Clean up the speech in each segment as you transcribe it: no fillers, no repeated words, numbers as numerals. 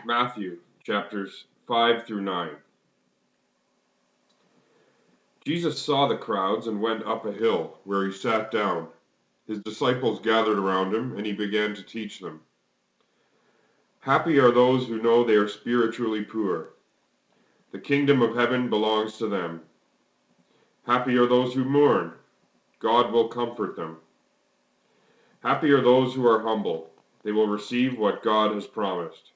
Matthew chapters 5 through 9. Jesus saw the crowds and went up a hill, where he sat down. His disciples gathered around him, and he began to teach them. Happy are those who know they are spiritually poor. The kingdom of heaven belongs to them. Happy are those who mourn. God will comfort them. Happy are those who are humble. They will receive what God has promised.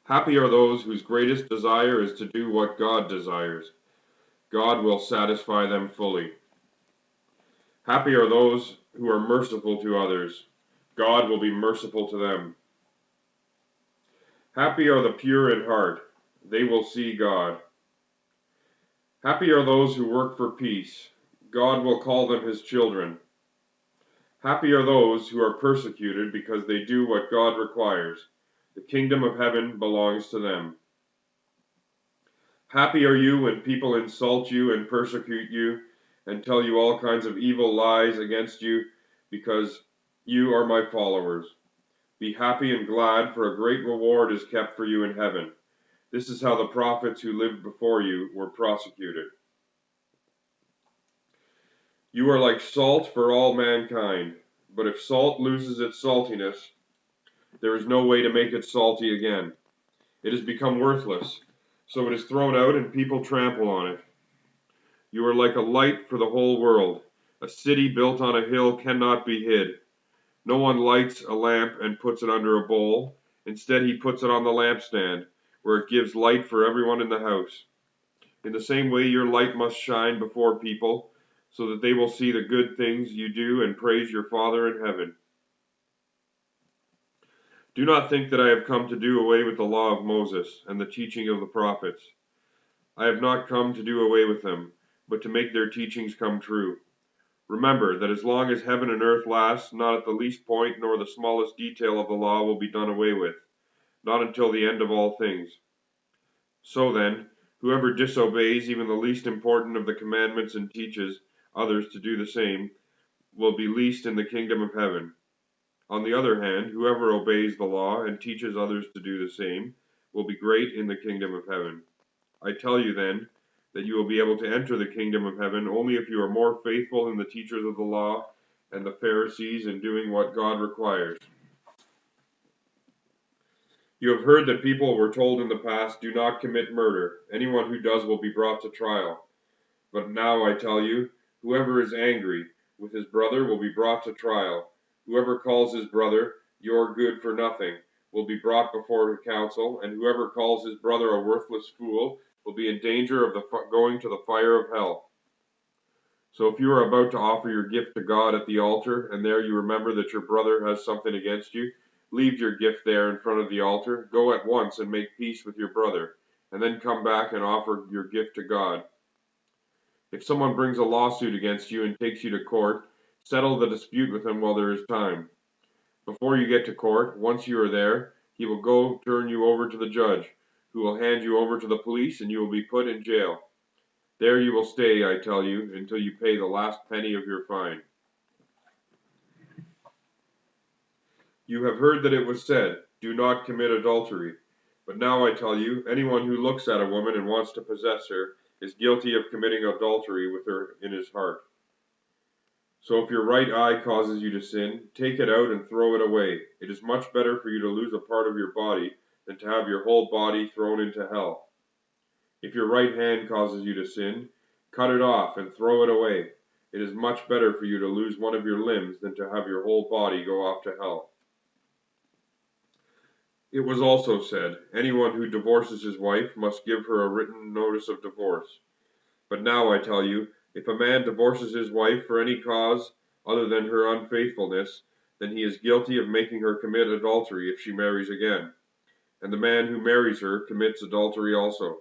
Happy are those whose greatest desire is to do what God desires. God will satisfy them fully. Happy are those who are merciful to others. God will be merciful to them. Happy are the pure in heart. They will see God. Happy are those who work for peace. God will call them his children. Happy are those who are persecuted because they do what God requires. The kingdom of heaven belongs to them. Happy are you when people insult you and persecute you and tell you all kinds of evil lies against you because you are my followers. Be happy and glad, for a great reward is kept for you in heaven. This is how the prophets who lived before you were prosecuted. You are like salt for all mankind, but if salt loses its saltiness, there is no way to make it salty again. It has become worthless, so it is thrown out and people trample on it. You are like a light for the whole world. A city built on a hill cannot be hid. No one lights a lamp and puts it under a bowl. Instead, he puts it on the lampstand, where it gives light for everyone in the house. In the same way, your light must shine before people, so that they will see the good things you do and praise your Father in heaven. Do not think that I have come to do away with the law of Moses and the teaching of the prophets. I have not come to do away with them, but to make their teachings come true. Remember that as long as heaven and earth last, not at the least point nor the smallest detail of the law will be done away with, not until the end of all things. So then, whoever disobeys even the least important of the commandments and teaches others to do the same will be least in the kingdom of heaven. On the other hand, whoever obeys the law and teaches others to do the same will be great in the kingdom of heaven. I tell you then that you will be able to enter the kingdom of heaven only if you are more faithful than the teachers of the law and the Pharisees in doing what God requires. You have heard that people were told in the past, "Do not commit murder. Anyone who does will be brought to trial." But now I tell you, whoever is angry with his brother will be brought to trial. Whoever calls his brother, "You're good for nothing," will be brought before a council, and whoever calls his brother a worthless fool will be in danger of going to the fire of hell. So if you are about to offer your gift to God at the altar, and there you remember that your brother has something against you, leave your gift there in front of the altar, go at once and make peace with your brother, and then come back and offer your gift to God. If someone brings a lawsuit against you and takes you to court, settle the dispute with him while there is time. Before you get to court, once you are there, he will turn you over to the judge, who will hand you over to the police, and you will be put in jail. There you will stay, I tell you, until you pay the last penny of your fine. You have heard that it was said, "Do not commit adultery." But now I tell you, anyone who looks at a woman and wants to possess her is guilty of committing adultery with her in his heart. So if your right eye causes you to sin, take it out and throw it away. It is much better for you to lose a part of your body than to have your whole body thrown into hell. If your right hand causes you to sin, cut it off and throw it away. It is much better for you to lose one of your limbs than to have your whole body go off to hell. It was also said, "Anyone who divorces his wife must give her a written notice of divorce." But now I tell you, if a man divorces his wife for any cause other than her unfaithfulness, then he is guilty of making her commit adultery if she marries again. And the man who marries her commits adultery also.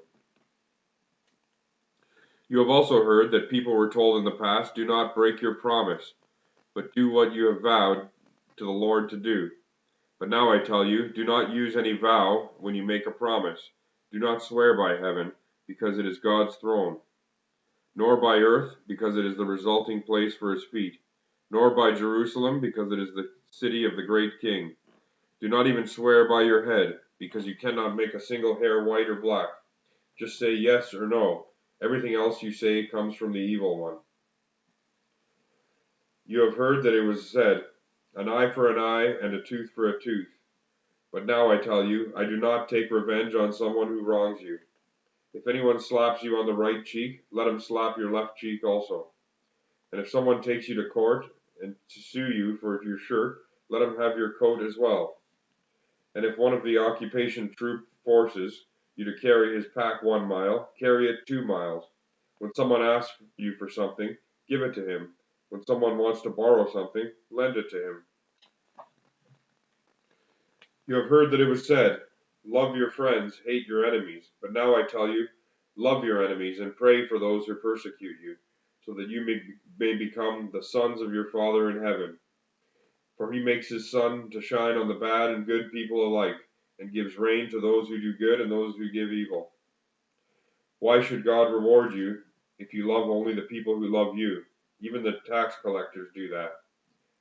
You have also heard that people were told in the past, "Do not break your promise, but do what you have vowed to the Lord to do." But now I tell you, do not use any vow when you make a promise. Do not swear by heaven, because it is God's throne, nor by earth, because it is the resulting place for his feet, nor by Jerusalem, because it is the city of the great king. Do not even swear by your head, because you cannot make a single hair white or black. Just say yes or no. Everything else you say comes from the evil one. You have heard that it was said, an eye for an eye and a tooth for a tooth. But now I tell you, I do not take revenge on someone who wrongs you. If anyone slaps you on the right cheek, let him slap your left cheek also. And if someone takes you to court and to sue you for your shirt, let him have your coat as well. And if one of the occupation troop forces you to carry his pack 1 mile, carry it 2 miles. When someone asks you for something, give it to him. When someone wants to borrow something, lend it to him. You have heard that it was said, love your friends, hate your enemies. But now I tell you, love your enemies and pray for those who persecute you, so that you may become the sons of your Father in heaven. For he makes his sun to shine on the bad and good people alike, and gives rain to those who do good and those who give evil. Why should God reward you if you love only the people who love you? Even the tax collectors do that.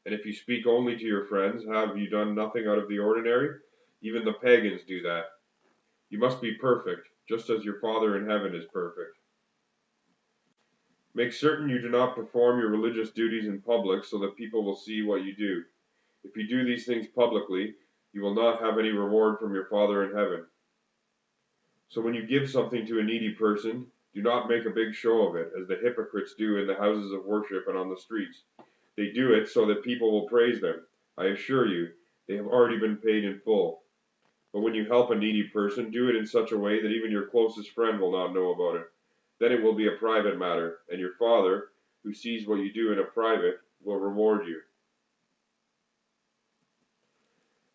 And if you speak only to your friends, have you done nothing out of the ordinary? Even the pagans do that. You must be perfect, just as your Father in heaven is perfect. Make certain you do not perform your religious duties in public so that people will see what you do. If you do these things publicly, you will not have any reward from your Father in heaven. So when you give something to a needy person, do not make a big show of it, as the hypocrites do in the houses of worship and on the streets. They do it so that people will praise them. I assure you, they have already been paid in full. But when you help a needy person, do it in such a way that even your closest friend will not know about it. Then it will be a private matter, and your Father, who sees what you do in a private, will reward you.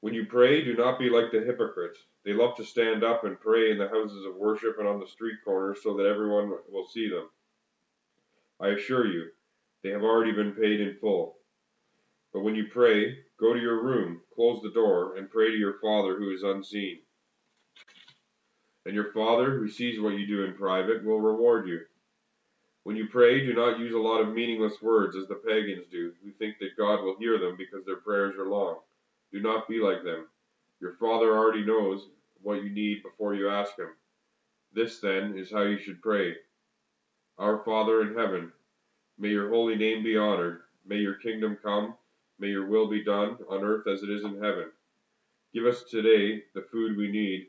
When you pray, do not be like the hypocrites. They love to stand up and pray in the houses of worship and on the street corners so that everyone will see them. I assure you, they have already been paid in full. But when you pray, go to your room, close the door, and pray to your Father who is unseen. And your Father, who sees what you do in private, will reward you. When you pray, do not use a lot of meaningless words as the pagans do, who think that God will hear them because their prayers are long. Do not be like them. Your Father already knows what you need before you ask Him. This, then, is how you should pray. Our Father in heaven, may your holy name be honored. May your kingdom come. May your will be done on earth as it is in heaven. Give us today the food we need.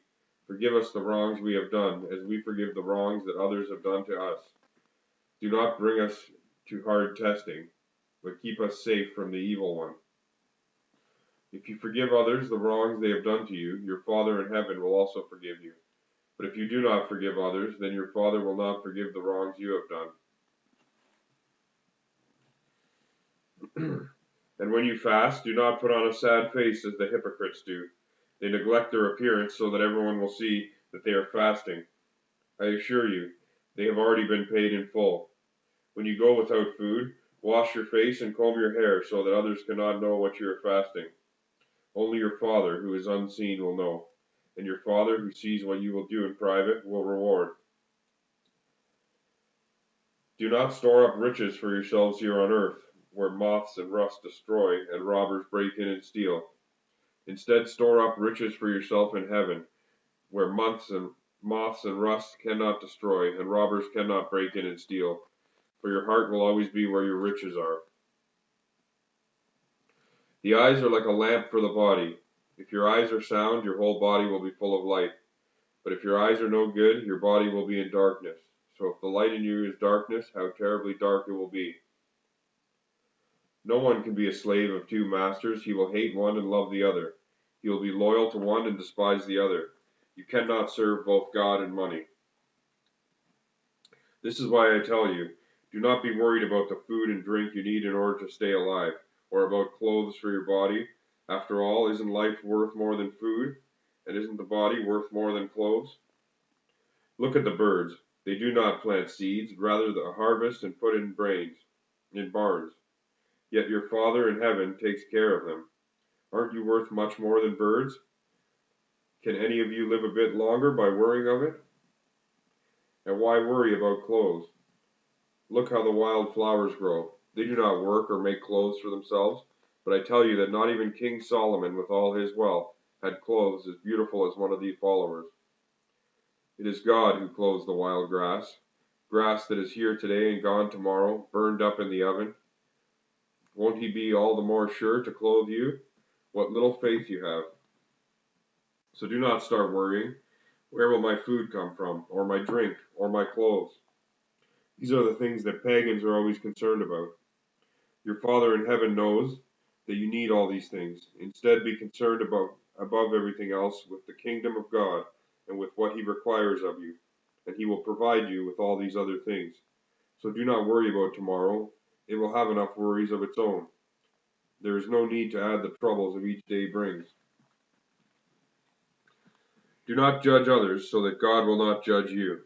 Forgive us the wrongs we have done, as we forgive the wrongs that others have done to us. Do not bring us to hard testing, but keep us safe from the evil one. If you forgive others the wrongs they have done to you, your Father in heaven will also forgive you. But if you do not forgive others, then your Father will not forgive the wrongs you have done. And when you fast, do not put on a sad face as the hypocrites do. They neglect their appearance so that everyone will see that they are fasting. I assure you, they have already been paid in full. When you go without food, wash your face and comb your hair so that others cannot know what you are fasting. Only your Father, who is unseen, will know, and your Father, who sees what you will do in private, will reward. Do not store up riches for yourselves here on earth, where moths and rust destroy, and robbers break in and steal. Instead, store up riches for yourself in heaven, where moths and rust cannot destroy, and robbers cannot break in and steal. For your heart will always be where your riches are. The eyes are like a lamp for the body. If your eyes are sound, your whole body will be full of light. But if your eyes are no good, your body will be in darkness. So if the light in you is darkness, how terribly dark it will be. No one can be a slave of two masters. He will hate one and love the other. He will be loyal to one and despise the other. You cannot serve both God and money. This is why I tell you, do not be worried about the food and drink you need in order to stay alive, or about clothes for your body. After all, isn't life worth more than food? And isn't the body worth more than clothes? Look at the birds. They do not plant seeds, rather the harvest and put in barns. Yet your Father in heaven takes care of them. Aren't you worth much more than birds? Can any of you live a bit longer by worrying of it? And why worry about clothes? Look how the wild flowers grow. They do not work or make clothes for themselves, but I tell you that not even King Solomon, with all his wealth, had clothes as beautiful as one of these followers. It is God who clothes the wild grass that is here today and gone tomorrow, burned up in the oven. Won't he be all the more sure to clothe you? What little faith you have. So do not start worrying. Where will my food come from, or my drink, or my clothes? These are the things that pagans are always concerned about. Your Father in heaven knows that you need all these things. Instead, be concerned above everything else with the kingdom of God and with what he requires of you, and he will provide you with all these other things. So do not worry about tomorrow. It will have enough worries of its own. There is no need to add the troubles of each day brings. Do not judge others, so that God will not judge you.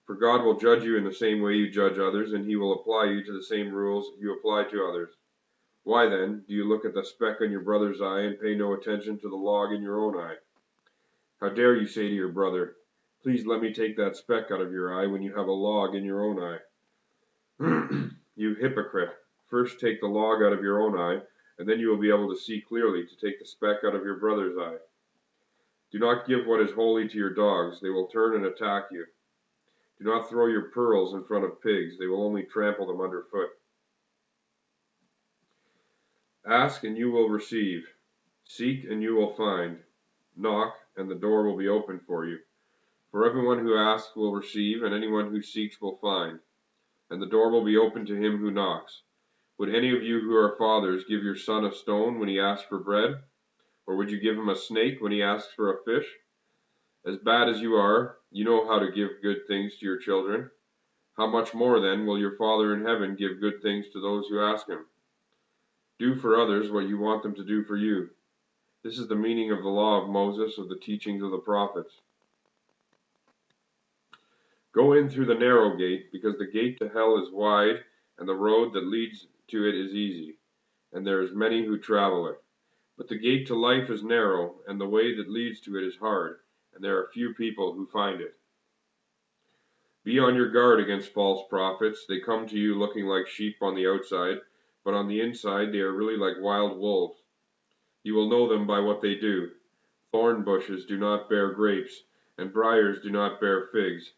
For God will judge you in the same way you judge others, and he will apply you to the same rules you apply to others. Why then do you look at the speck on your brother's eye and pay no attention to the log in your own eye? How dare you say to your brother, "Please let me take that speck out of your eye," when you have a log in your own eye? You hypocrite! First take the log out of your own eye, and then you will be able to see clearly to take the speck out of your brother's eye. Do not give what is holy to your dogs, they will turn and attack you. Do not throw your pearls in front of pigs, they will only trample them underfoot. Ask and you will receive. Seek and you will find. Knock and the door will be opened for you. For everyone who asks will receive, and anyone who seeks will find. And the door will be opened to him who knocks. Would any of you who are fathers give your son a stone when he asks for bread? Or would you give him a snake when he asks for a fish? As bad as you are, you know how to give good things to your children. How much more then will your Father in heaven give good things to those who ask him? Do for others what you want them to do for you. This is the meaning of the law of Moses, of the teachings of the prophets. Go in through the narrow gate, because the gate to hell is wide, and the road that leads to it is easy, and there is many who travel it. But the gate to life is narrow, and the way that leads to it is hard, and there are few people who find it. Be on your guard against false prophets. They come to you looking like sheep on the outside, but on the inside they are really like wild wolves. You will know them by what they do. Thorn bushes do not bear grapes, and briars do not bear figs.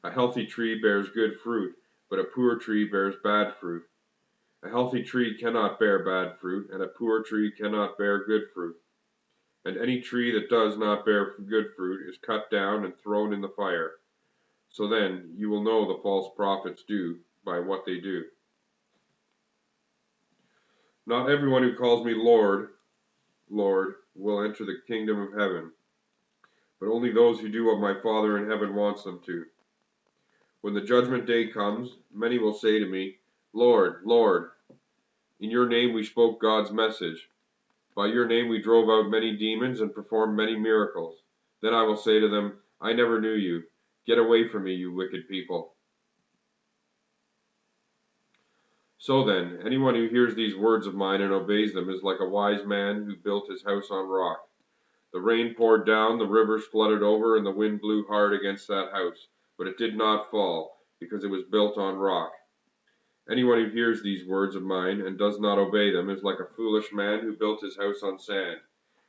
A healthy tree bears good fruit, but a poor tree bears bad fruit. A healthy tree cannot bear bad fruit, and a poor tree cannot bear good fruit. And any tree that does not bear good fruit is cut down and thrown in the fire. So then you will know the false prophets by what they do. Not everyone who calls me Lord, Lord, will enter the kingdom of heaven, but only those who do what my Father in heaven wants them to. When the judgment day comes, many will say to me, Lord, Lord, in your name we spoke God's message. By your name we drove out many demons and performed many miracles. Then I will say to them, I never knew you. Get away from me, you wicked people. So then, anyone who hears these words of mine and obeys them is like a wise man who built his house on rock. The rain poured down, the rivers flooded over, and the wind blew hard against that house, but it did not fall, because it was built on rock. Anyone who hears these words of mine and does not obey them is like a foolish man who built his house on sand.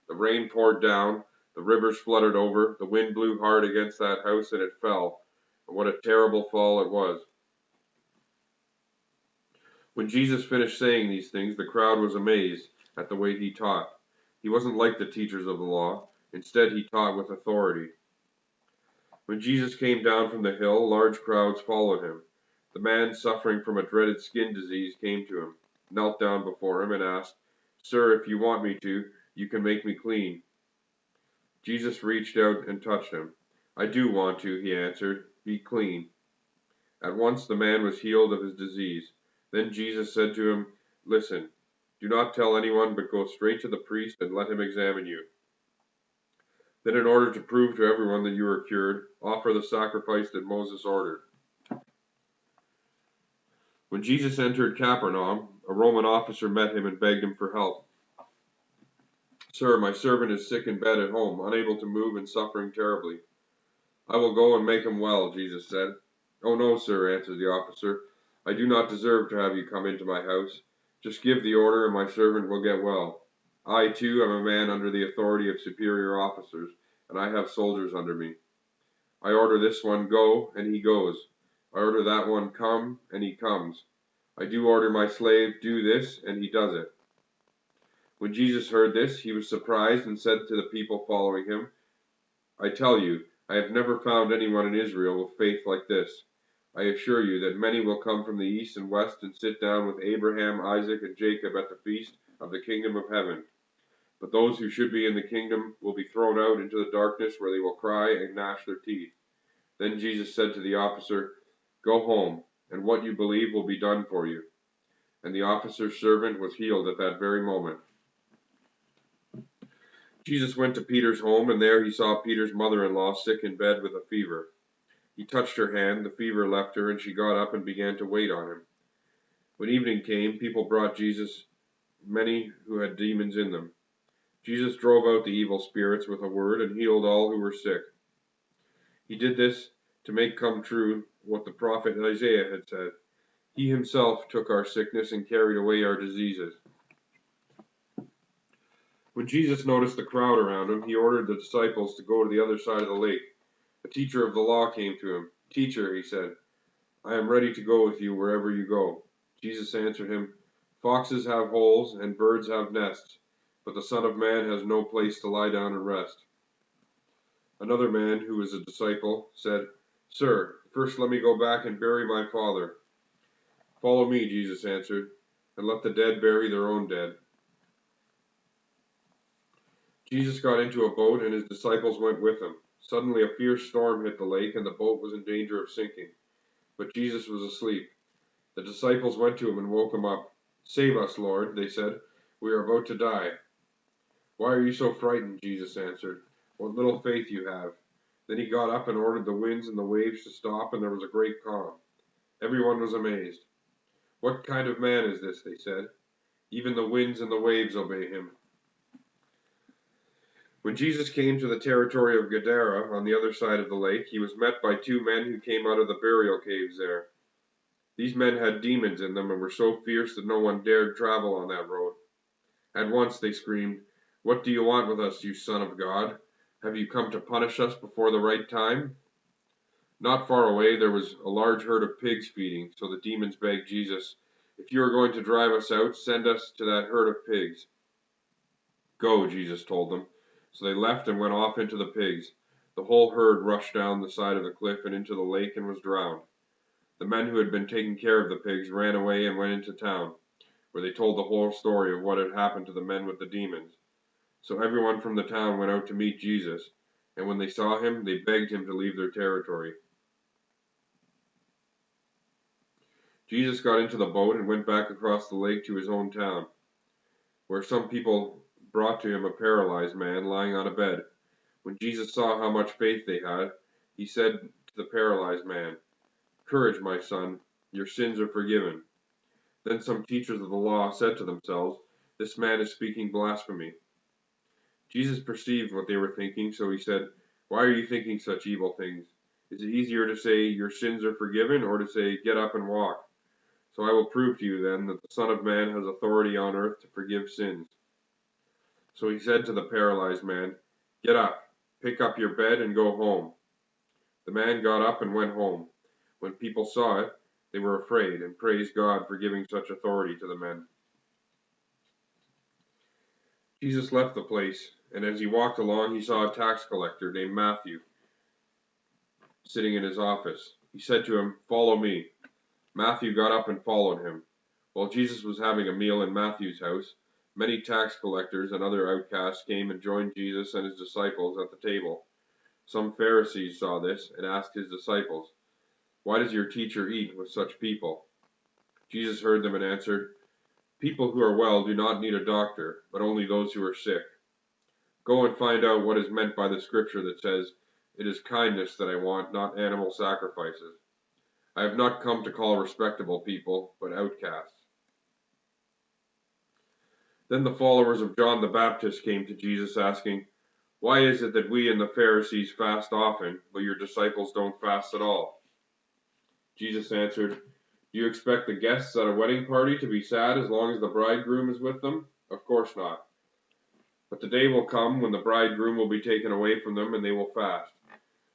The rain poured down, the rivers flooded over, the wind blew hard against that house, and it fell. And what a terrible fall it was. When Jesus finished saying these things, the crowd was amazed at the way he taught. He wasn't like the teachers of the law. Instead, he taught with authority. When Jesus came down from the hill, large crowds followed him. The man suffering from a dreaded skin disease came to him, knelt down before him, and asked, Sir, if you want me to, you can make me clean. Jesus reached out and touched him. I do want to, he answered. Be clean. At once the man was healed of his disease. Then Jesus said to him, Listen, do not tell anyone, but go straight to the priest and let him examine you. Then, in order to prove to everyone that you are cured, offer the sacrifice that Moses ordered. When Jesus entered Capernaum, a Roman officer met him and begged him for help. Sir, my servant is sick in bed at home, unable to move and suffering terribly. I will go and make him well, Jesus said. Oh no, sir, answered the officer. I do not deserve to have you come into my house. Just give the order and my servant will get well. I too am a man under the authority of superior officers, and I have soldiers under me. I order this one, go, and he goes. I order that one, come, and he comes. I do order my slave, do this, and he does it. When Jesus heard this, he was surprised and said to the people following him, I tell you, I have never found anyone in Israel with faith like this. I assure you that many will come from the east and west and sit down with Abraham, Isaac, and Jacob at the feast of the kingdom of heaven. But those who should be in the kingdom will be thrown out into the darkness where they will cry and gnash their teeth. Then Jesus said to the officer, Go home, and what you believe will be done for you. And the officer's servant was healed at that very moment. Jesus went to Peter's home, and there he saw Peter's mother-in-law sick in bed with a fever. He touched her hand, the fever left her, and she got up and began to wait on him. When evening came, people brought Jesus many who had demons in them. Jesus drove out the evil spirits with a word and healed all who were sick. He did this to make come true what the prophet Isaiah had said. He himself took our sickness and carried away our diseases. When Jesus noticed the crowd around him, he ordered the disciples to go to the other side of the lake. A teacher of the law came to him. Teacher, he said, I am ready to go with you wherever you go. Jesus answered him, Foxes have holes and birds have nests, but the Son of Man has no place to lie down and rest. Another man, who was a disciple, said, Sir, first let me go back and bury my father. Follow me, Jesus answered, and let the dead bury their own dead. Jesus got into a boat, and his disciples went with him. Suddenly a fierce storm hit the lake, and the boat was in danger of sinking. But Jesus was asleep. The disciples went to him and woke him up. Save us, Lord, they said. We are about to die. Why are you so frightened? Jesus answered. What little faith you have. Then he got up and ordered the winds and the waves to stop, and there was a great calm. Everyone was amazed. What kind of man is this? They said. Even the winds and the waves obey him. When Jesus came to the territory of Gadara, on the other side of the lake, he was met by two men who came out of the burial caves there. These men had demons in them and were so fierce that no one dared travel on that road. At once they screamed, What do you want with us, you Son of God? Have you come to punish us before the right time? Not far away there was a large herd of pigs feeding, so the demons begged Jesus, If you are going to drive us out, send us to that herd of pigs. Go, Jesus told them. So they left and went off into the pigs. The whole herd rushed down the side of the cliff and into the lake and was drowned. The men who had been taking care of the pigs ran away and went into town, where they told the whole story of what had happened to the men with the demons. So everyone from the town went out to meet Jesus, and when they saw him, they begged him to leave their territory. Jesus got into the boat and went back across the lake to his own town, where some people brought to him a paralyzed man lying on a bed. When Jesus saw how much faith they had, he said to the paralyzed man, Courage, my son, your sins are forgiven. Then some teachers of the law said to themselves, This man is speaking blasphemy. Jesus perceived what they were thinking, so he said, Why are you thinking such evil things? Is it easier to say, Your sins are forgiven, or to say, Get up and walk? So I will prove to you then that the Son of Man has authority on earth to forgive sins. So he said to the paralyzed man, Get up, pick up your bed, and go home. The man got up and went home. When people saw it, they were afraid and praised God for giving such authority to the men. Jesus left the place, and as he walked along, he saw a tax collector named Matthew sitting in his office. He said to him, Follow me. Matthew got up and followed him. While Jesus was having a meal in Matthew's house, many tax collectors and other outcasts came and joined Jesus and his disciples at the table. Some Pharisees saw this and asked his disciples, Why does your teacher eat with such people? Jesus heard them and answered, People who are well do not need a doctor, but only those who are sick. Go and find out what is meant by the scripture that says, It is kindness that I want, not animal sacrifices. I have not come to call respectable people, but outcasts. Then the followers of John the Baptist came to Jesus asking, Why is it that we and the Pharisees fast often, but your disciples don't fast at all? Jesus answered, Do you expect the guests at a wedding party to be sad as long as the bridegroom is with them? Of course not. But the day will come when the bridegroom will be taken away from them, and they will fast.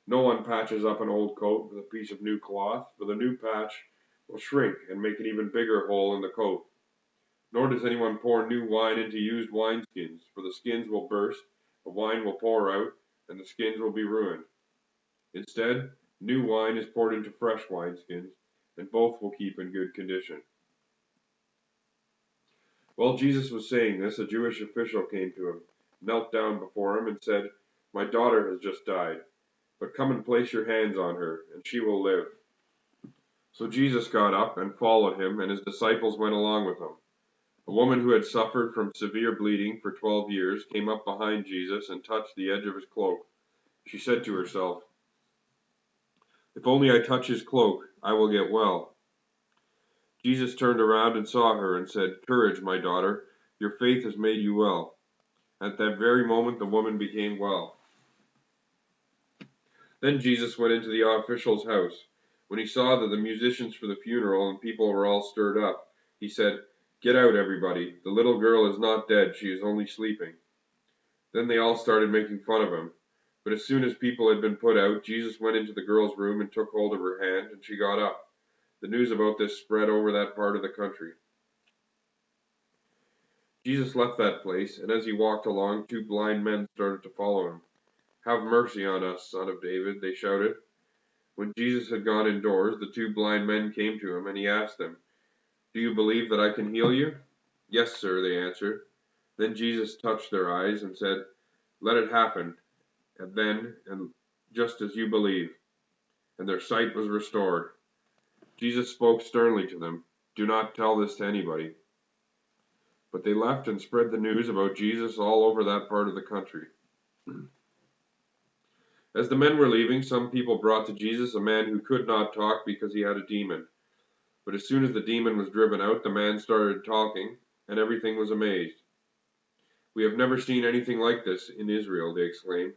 No one patches up an old coat with a piece of new cloth, for the new patch will shrink and make an even bigger hole in the coat. Nor does anyone pour new wine into used wineskins, for the skins will burst, the wine will pour out, and the skins will be ruined. Instead, new wine is poured into fresh wineskins, and both will keep in good condition. While Jesus was saying this, a Jewish official came to him, knelt down before him, and said, "My daughter has just died, but come and place your hands on her, and she will live." So Jesus got up and followed him, and his disciples went along with him. A woman who had suffered from severe bleeding for 12 years came up behind Jesus and touched the edge of his cloak. She said to herself, "If only I touch his cloak, I will get well." Jesus turned around and saw her and said, "Courage, my daughter, your faith has made you well." At that very moment the woman became well. Then Jesus went into the official's house. When he saw that the musicians for the funeral and people were all stirred up, he said, "Get out, everybody. The little girl is not dead, she is only sleeping." Then they all started making fun of him. But as soon as people had been put out, Jesus went into the girl's room and took hold of her hand, and she got up. The news about this spread over that part of the country. Jesus left that place, and as he walked along, 2 blind men started to follow him. "Have mercy on us, Son of David," they shouted. When Jesus had gone indoors, the 2 blind men came to him, and he asked them, "Do you believe that I can heal you?" "Yes, sir," they answered. Then Jesus touched their eyes and said, "Let it happen, and just as you believe." And their sight was restored. Jesus spoke sternly to them, "Do not tell this to anybody." But they left and spread the news about Jesus all over that part of the country. As the men were leaving, some people brought to Jesus a man who could not talk because he had a demon. But as soon as the demon was driven out, the man started talking, and everything was amazed. "We have never seen anything like this in Israel," they exclaimed.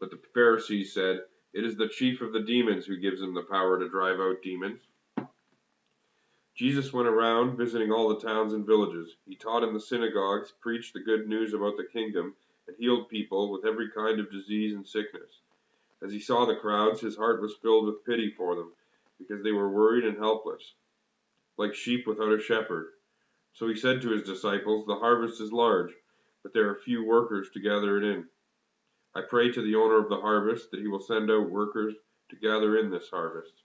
But the Pharisees said, "It is the chief of the demons who gives him the power to drive out demons." Jesus went around visiting all the towns and villages. He taught in the synagogues, preached the good news about the kingdom, and healed people with every kind of disease and sickness. As he saw the crowds, his heart was filled with pity for them, because they were worried and helpless, like sheep without a shepherd. So he said to his disciples, "The harvest is large, but there are few workers to gather it in. I pray to the owner of the harvest that he will send out workers to gather in this harvest."